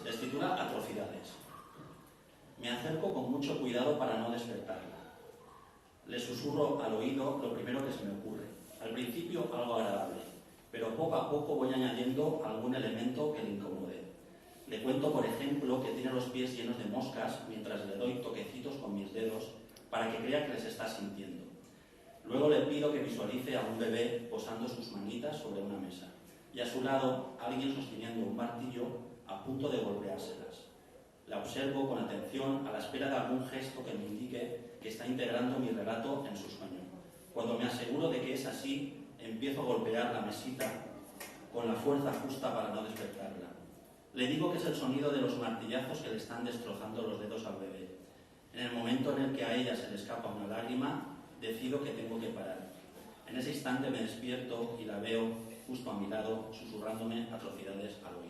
Se titula Atrocidades. Me acerco con mucho cuidado para no despertarla. Le susurro al oído lo primero que se me ocurre. Al principio algo agradable, pero poco a poco voy añadiendo algún elemento que le incomode. Le cuento, por ejemplo, que tiene los pies llenos de moscas mientras le doy toquecitos con mis dedos para que crea que les está sintiendo. Luego le pido que visualice a un bebé posando sus manitas sobre una mesa y a su lado alguien sosteniendo un martillo a punto de golpeárselas. La observo con atención a la espera de algún gesto que me indique que está integrando mi relato en su sueño. Cuando me aseguro de que es así, empiezo a golpear la mesita con la fuerza justa para no despertarla. Le digo que es el sonido de los martillazos que le están destrozando los dedos al bebé. En el momento en el que a ella se le escapa una lágrima, decido que tengo que parar. En ese instante me despierto y la veo justo a mi lado, susurrándome atrocidades al oído.